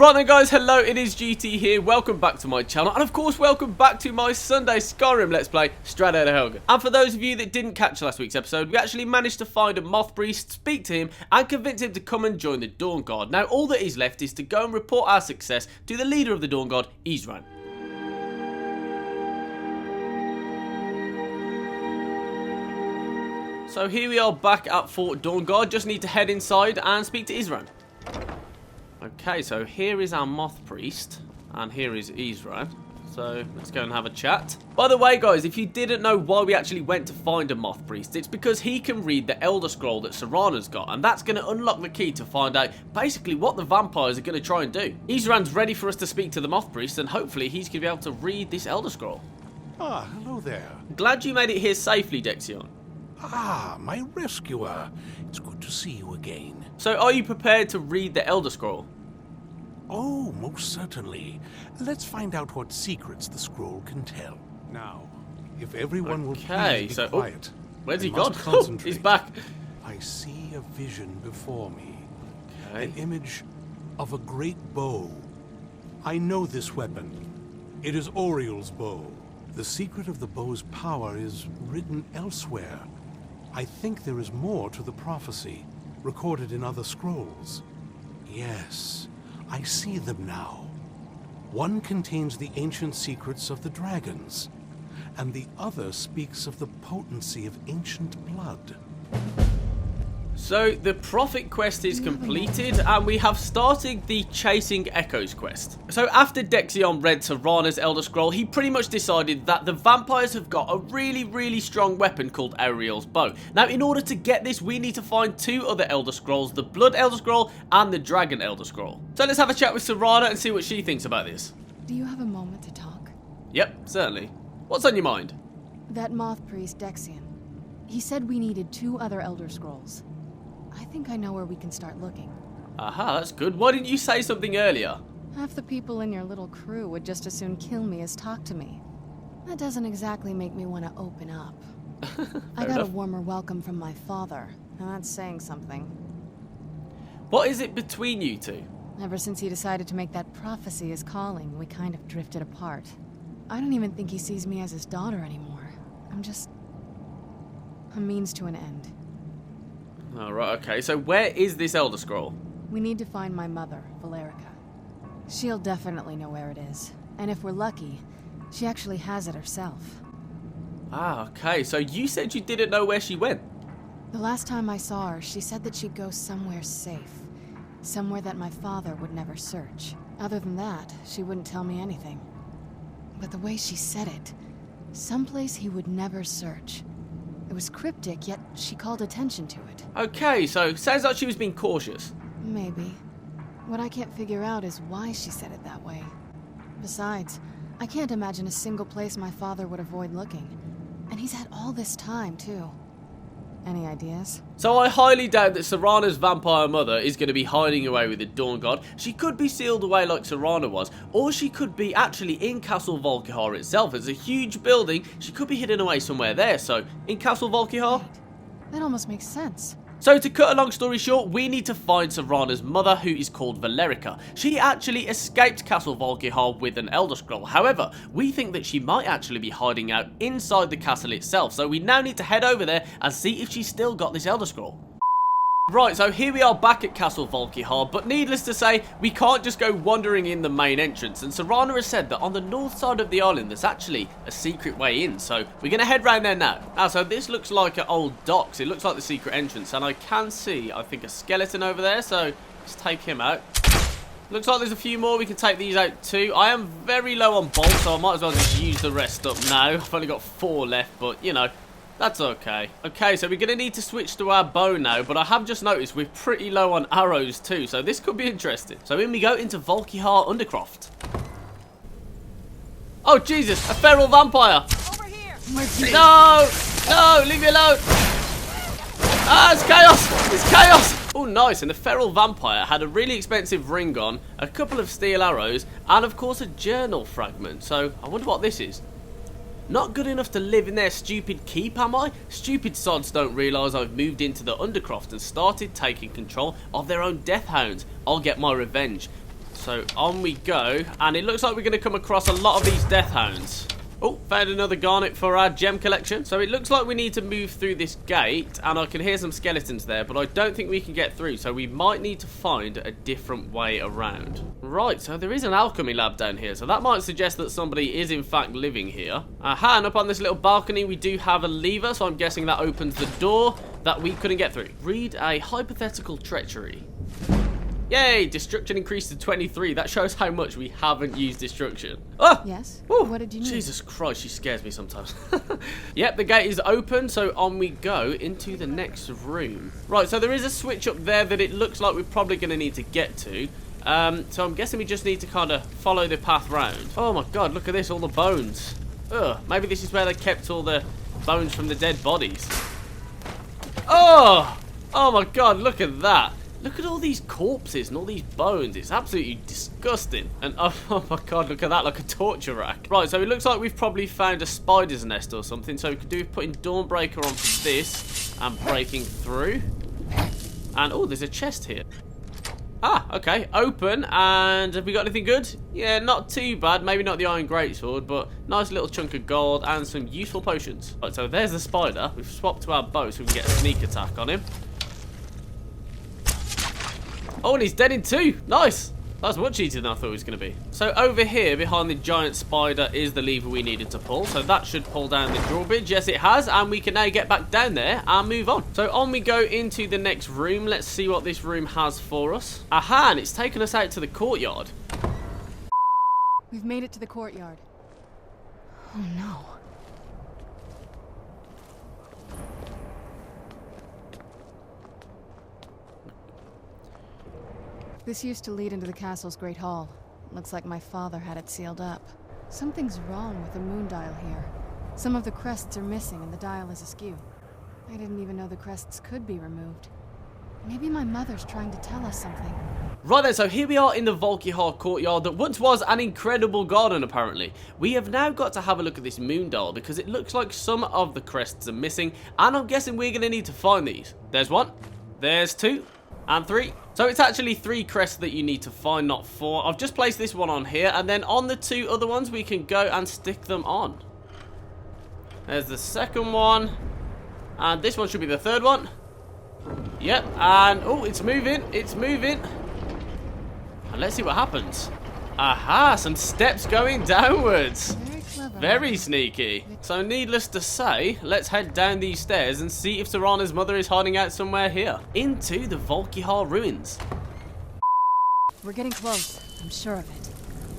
Right then guys, hello, it is GT here, welcome back to my channel, and of course welcome back to my Sunday Skyrim Let's Play, Outta Helgen. And for those of you that didn't catch last week's episode, we actually managed to find a moth priest, speak to him, and convince him to come and join the Dawn Guard. Now all that is left is to go and report our success to the leader of the Dawn Guard, 𝓟𝓸𝓬𝓸𝓷𝓼. So here we are back at Fort Dawn Guard, just need to head inside and speak to 𝓟𝓸𝓬𝓸𝓷𝓼. Okay, so here is our moth priest, and here is 𝓟𝓸𝓬𝓸𝓷𝓼. So let's go and have a chat. By the way guys, if you didn't know why we actually went to find a moth priest, it's because he can read the Elder Scroll that Serana's got, and that's going to unlock the key to find out basically what the vampires are going to try and do. 𝓟𝓸𝓬𝓸𝓷's ready for us to speak to the moth priest, and hopefully he's going to be able to read this Elder Scroll. Ah, hello there. Glad you made it here safely, 𝓟𝓸𝓬𝓬𝓸𝓷𝓼. Ah, my rescuer. It's good to see you again. So are you prepared to read the Elder Scroll? Oh, most certainly. Let's find out what secrets the scroll can tell. Now, if everyone will please be quiet. Where's he gone? Oh, he's back. I see a vision before me. Okay. An image of a great bow. I know this weapon. It is Auriel's bow. The secret of the bow's power is written elsewhere. I think there is more to the prophecy, recorded in other scrolls. Yes, I see them now. One contains the ancient secrets of the dragons, and the other speaks of the potency of ancient blood. So the Prophet quest is completed, and we have started the Chasing Echoes quest. So after 𝓟𝓸𝓬𝓸𝓷𝓼 read Serana's Elder Scroll, he pretty much decided that the vampires have got a really strong weapon called Auriel's bow. Now in order to get this, we need to find two other Elder Scrolls, the Blood Elder Scroll and the Dragon Elder Scroll. So let's have a chat with Serana and see what she thinks about this. Do you have a moment to talk? Yep, certainly. What's on your mind? That moth priest, 𝓟𝓸𝓬𝓬𝓸𝓷𝓼. He said we needed 2 other Elder Scrolls. I think I know where we can start looking. Aha, that's good. Why didn't you say something earlier? Half the people in your little crew would just as soon kill me as talk to me. That doesn't exactly make me want to open up. I got a warmer welcome from my father, and that's saying something. What is it between you two? Ever since he decided to make that prophecy his calling, we kind of drifted apart. I don't even think he sees me as his daughter anymore. I'm just a means to an end. Alright, okay, so where is this Elder Scroll? We need to find my mother, 𝓟𝓸𝓬𝓸𝓷𝓼. She'll definitely know where it is. And if we're lucky, she actually has it herself. Ah, okay, so you said you didn't know where she went. The last time I saw her, she said that she'd go somewhere safe. Somewhere that my father would never search. Other than that, she wouldn't tell me anything. But the way she said it, someplace he would never search. It was cryptic, yet she called attention to it. Okay, so sounds like she was being cautious. Maybe. What I can't figure out is why she said it that way. Besides, I can't imagine a single place my father would avoid looking. And he's had all this time, too. Any ideas? So I highly doubt that Serana's vampire mother is going to be hiding away with the Dawn Guard. She could be sealed away like Serana was, or she could be actually in Castle 𝓟𝓚𝓬𝓷𝓼 itself. It's a huge building. She could be hidden away somewhere there. So in Castle 𝓟𝓚𝓬𝓷𝓼? Right. That almost makes sense. So to cut a long story short, we need to find Serana's mother, who is called 𝓟𝓚𝓬𝓷𝓼. She actually escaped Castle 𝓟𝓚𝓬𝓷 with an Elder Scroll. However, we think that she might actually be hiding out inside the castle itself. So we now need to head over there and see if she's still got this Elder Scroll. Right, so here we are back at Castle 𝓟𝓚𝓬𝓷𝓼, but needless to say, we can't just go wandering in the main entrance, and Serana has said that on the north side of the island there's actually a secret way in, so we're going to head round there now. Now, so this looks like an old docks, it looks like the secret entrance, and I can see, I think, a skeleton over there, so let's take him out. Looks like there's a few more, we can take these out too. I am very low on bolts, so I might as well just use the rest up now. I've only got 4 left, but, you know, that's okay. Okay, so we're going to need to switch to our bow now, but I have just noticed we're pretty low on arrows too, so this could be interesting. So in we go into 𝓟𝓚𝓬𝓷. Oh, Jesus, a feral vampire. Over here! No, no, leave me alone. Ah, it's chaos, it's chaos. Oh, nice, and the feral vampire had a really expensive ring on, a couple of steel arrows, and of course a journal fragment. So I wonder what this is. Not good enough to live in their stupid keep, am I? Stupid sods don't realise I've moved into the Undercroft and started taking control of their own death hounds. I'll get my revenge. So on we go, and it looks like we're going to come across a lot of these death hounds. Oh, found another garnet for our gem collection. So it looks like we need to move through this gate, and I can hear some skeletons there, but I don't think we can get through, so we might need to find a different way around. Right, so there is an alchemy lab down here, so that might suggest that somebody is in fact living here. Aha, and up on this little balcony we do have a lever, so I'm guessing that opens the door that we couldn't get through. Read a hypothetical treachery. Yay! Destruction increased to 23. That shows how much we haven't used destruction. Oh! Yes? Woo. What did you need? Jesus Christ, she scares me sometimes. Yep, the gate is open, so on we go into the next room. Right, so there is a switch up there that it looks like we're probably going to need to get to. So I'm guessing we just need to kind of follow the path round. Oh my god, look at this, all the bones. Ugh, maybe this is where they kept all the bones from the dead bodies. Oh! Oh my god, look at that. Look at all these corpses and all these bones. It's absolutely disgusting. And oh my god, look at that, like a torture rack. Right, so it looks like we've probably found a spider's nest or something. So we could do with putting Dawnbreaker onto this and breaking through. And oh, there's a chest here. Ah, okay, open. And have we got anything good? Yeah, not too bad. Maybe not the iron greatsword, but nice little chunk of gold and some useful potions. Right, so there's the spider. We've swapped to our bow so we can get a sneak attack on him. Oh, and he's dead in two. Nice. That's much easier than I thought it was going to be. So over here, behind the giant spider, is the lever we needed to pull. So that should pull down the drawbridge. Yes, it has. And we can now get back down there and move on. So on we go into the next room. Let's see what this room has for us. Aha, and it's taken us out to the courtyard. We've made it to the courtyard. Oh no. This used to lead into the castle's great hall. Looks like my father had it sealed up. Something's wrong with the moon dial here. Some of the crests are missing and the dial is askew. I didn't even know the crests could be removed. Maybe my mother's trying to tell us something. Right then, so here we are in the 𝓚𝓬𝓸𝓷𝓼 courtyard that once was an incredible garden, apparently. We have now got to have a look at this moon dial because it looks like some of the crests are missing, and I'm guessing we're going to need to find these. There's one, there's two, and three. So it's actually 3 crests that you need to find, not 4. I've just placed this one on here, and then on the 2 other ones we can go and stick them on. There's the second one, and this one should be the 3rd one. Yep, and oh, it's moving, it's moving. And let's see what happens. Aha, some steps going downwards. Very clever. Very sneaky. So needless to say, let's head down these stairs and see if Serana's mother is hiding out somewhere here. Into the 𝓚𝓬𝓸𝓷 ruins. We're getting close. I'm sure of it.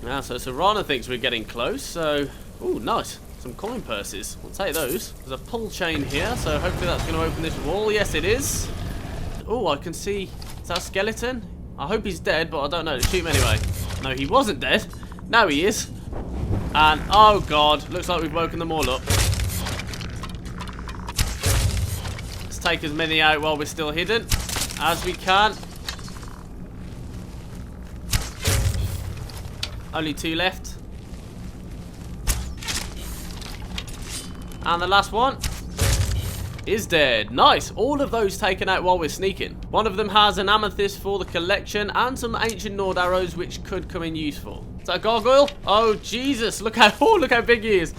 Now, so Serana thinks we're getting close, so... Ooh, nice. Some coin purses. We'll take those. There's a pull chain here, so hopefully that's going to open this wall. Yes, it is. Oh, I can see... Is that a skeleton? I hope he's dead, but I don't know. Shoot him anyway. No, he wasn't dead. Now he is. And, oh god, looks like we've woken them all up. Let's take as many out while we're still hidden as we can. Only 2 left. And the last one is dead. Nice. All of those taken out while we're sneaking. One of them has an amethyst for the collection and some ancient Nord arrows which could come in useful. Is that a gargoyle? Oh, Jesus. Look how big he is.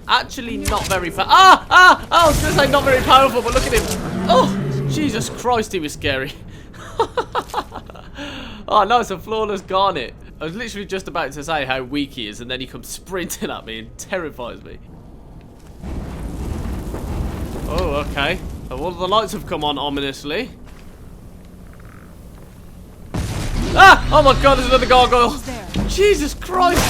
Actually, not very powerful. I was going to say not very powerful, but look at him. Oh, Jesus Christ, he was scary. Oh, no, it's a flawless garnet. I was literally just about to say how weak he is, and then he comes sprinting at me and terrifies me. Oh, okay. So all of the lights have come on ominously. Ah! Oh my god, there's another gargoyle. Jesus Christ.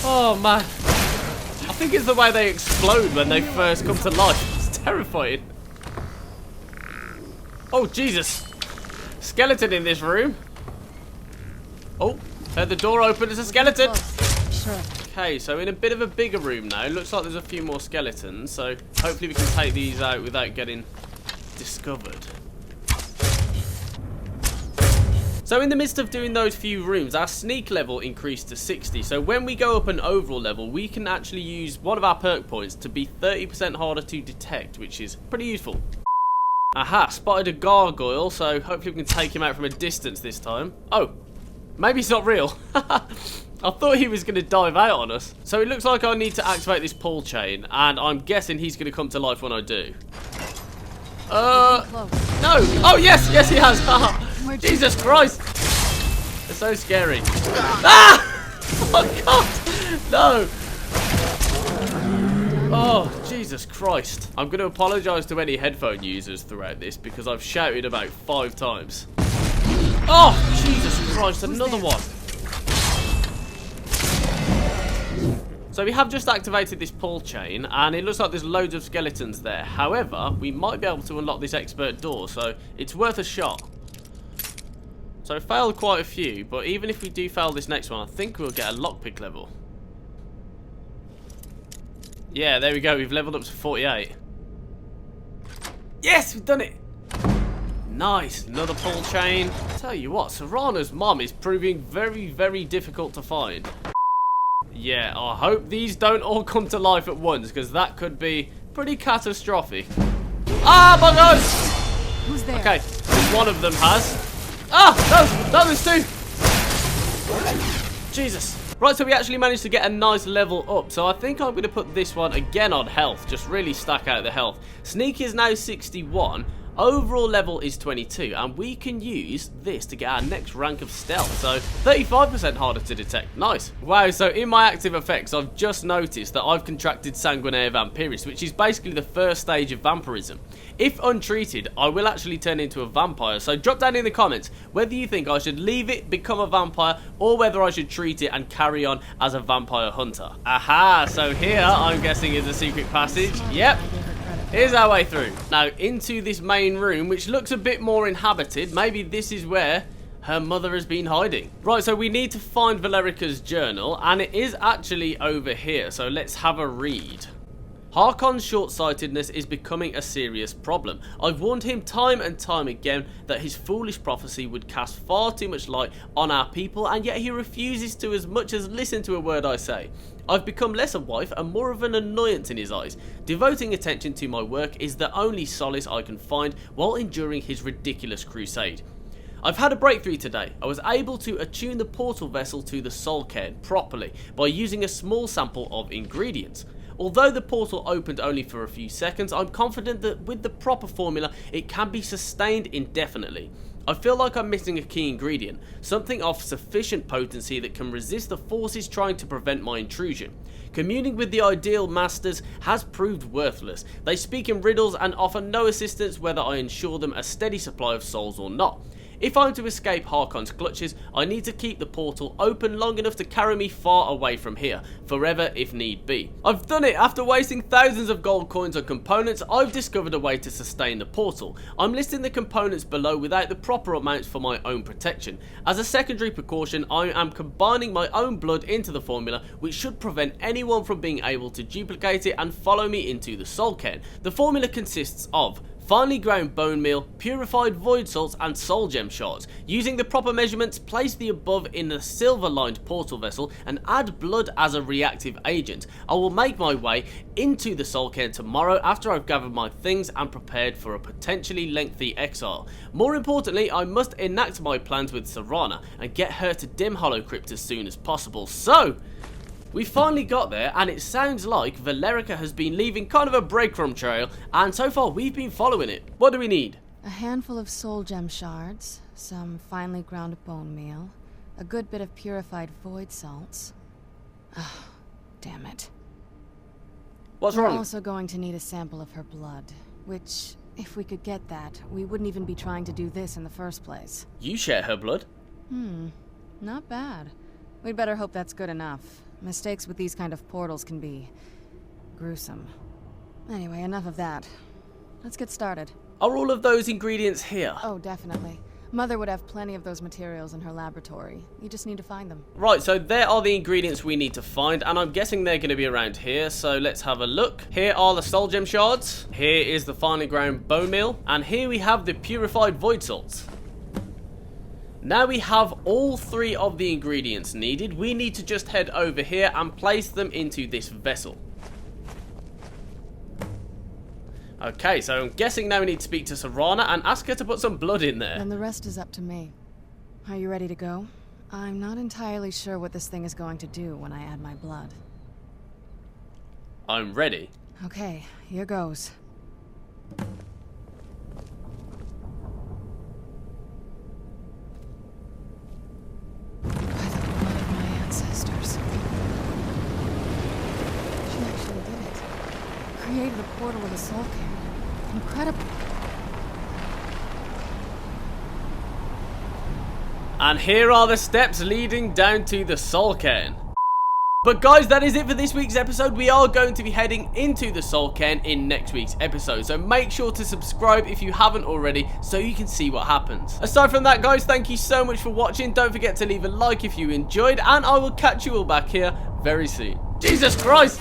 Oh man. I think it's the way they explode when they first come to life. It's terrifying. Oh, Jesus. Skeleton in this room. Oh, heard the door open. There's a skeleton. Sure. Okay, so in a bit of a bigger room now. Looks like there's a few more skeletons. So hopefully we can take these out without getting discovered. So in the midst of doing those few rooms, our sneak level increased to 60. So when we go up an overall level, we can actually use one of our perk points to be 30% harder to detect, which is pretty useful. Aha, spotted a gargoyle, so hopefully we can take him out from a distance this time. Oh, maybe it's not real. I thought he was going to dive out on us. So it looks like I need to activate this pull chain, and I'm guessing he's going to come to life when I do. No! Oh, yes! Yes, he has! Jesus Christ! It's so scary. Ah! Oh, God! No! Oh, Jesus Christ. I'm going to apologise to any headphone users throughout this because I've shouted about 5 times. Oh, Jesus Christ, another one. So we have just activated this pull chain, and it looks like there's loads of skeletons there. However, we might be able to unlock this expert door, so it's worth a shot. So I failed quite a few, but even if we do fail this next one, I think we'll get a lockpick level. Yeah, there we go. We've leveled up to 48. Yes, we've done it. Nice. Another pull chain. Tell you what, Serana's mum is proving very, very difficult to find. Yeah, I hope these don't all come to life at once, because that could be pretty catastrophic. Ah, my God! Who's there? Okay, one of them has. Ah, no, there's 2. Jesus. Right, so we actually managed to get a nice level up. So I think I'm going to put this one again on health. Just really stack out the health. Sneak is now 61. Overall level is 22. And we can use this to get our next rank of stealth. So 35% harder to detect. Nice. Wow, so in my active effects, I've just noticed that I've contracted sanguinaire vampiris, which is basically the first stage of vampirism. If untreated, I will actually turn into a vampire. So drop down in the comments whether you think I should leave it, become a vampire, or whether I should treat it and carry on as a vampire hunter. Aha, so here I'm guessing is a secret passage. Yep. Here's our way through. Now into this main room, which looks a bit more inhabited. Maybe this is where her mother has been hiding. Right, so we need to find 𝓟𝓸𝓬𝓲𝓪𝓷𝓼 journal, and it is actually over here. So let's have a read. Harkon's short-sightedness is becoming a serious problem. I've warned him time and time again that his foolish prophecy would cast far too much light on our people, and yet he refuses to as much as listen to a word I say. I've become less a wife and more of an annoyance in his eyes. Devoting attention to my work is the only solace I can find while enduring his ridiculous crusade. I've had a breakthrough today. I was able to attune the portal vessel to the soul cairn properly by using a small sample of ingredients. Although the portal opened only for a few seconds, I'm confident that with the proper formula, it can be sustained indefinitely. I feel like I'm missing a key ingredient, something of sufficient potency that can resist the forces trying to prevent my intrusion. Communing with the ideal masters has proved worthless. They speak in riddles and offer no assistance whether I ensure them a steady supply of souls or not. If I'm to escape Harkon's clutches, I need to keep the portal open long enough to carry me far away from here, forever if need be. I've done it! After wasting thousands of gold coins on components, I've discovered a way to sustain the portal. I'm listing the components below without the proper amounts for my own protection. As a secondary precaution, I am combining my own blood into the formula, which should prevent anyone from being able to duplicate it and follow me into the soul cairn. The formula consists of finely ground bone meal, purified void salts and soul gem shards. Using the proper measurements, place the above in a silver lined portal vessel and add blood as a reactive agent. I will make my way into the soul cairn tomorrow after I've gathered my things and prepared for a potentially lengthy exile. More importantly, I must enact my plans with Serana and get her to dim Hollow Crypt as soon as possible. So we finally got there, and it sounds like 𝓟𝓸𝓬𝓲𝓪𝓼 has been leaving kind of a breadcrumb trail, and so far we've been following it. What do we need? A handful of soul gem shards, some finely ground bone meal, a good bit of purified void salts. Ah, damn it. What's We're wrong? also going to need a sample of her blood, which, if we could get that, we wouldn't even be trying to do this in the first place. You share her blood? Not bad. We'd better hope that's good enough. Mistakes with these kind of portals can be gruesome. Anyway, enough of that. Let's get started. Are all of those ingredients here? Oh, definitely. Mother would have plenty of those materials in her laboratory. You just need to find them. Right, so there are the ingredients we need to find, and I'm guessing they're going to be around here, so let's have a look. Here are the soul gem shards, here is the finely ground bone meal, and here we have the purified void salts. Now we have all 3 of the ingredients needed. We need to just head over here and place them into this vessel. Okay, so I'm guessing now we need to speak to Serana and ask her to put some blood in there. Then the rest is up to me. Are you ready to go? I'm not entirely sure what this thing is going to do when I add my blood. I'm ready. Okay, here goes. By the blood of my ancestors. She actually did it. Created a portal with a soul can. Incredible. And here are the steps leading down to the soul cairn. But guys, that is it for this week's episode. We are going to be heading into the soul cairn in next week's episode, so make sure to subscribe if you haven't already so you can see what happens. Aside from that, guys, thank you so much for watching. Don't forget to leave a like if you enjoyed, and I will catch you all back here very soon. Jesus Christ!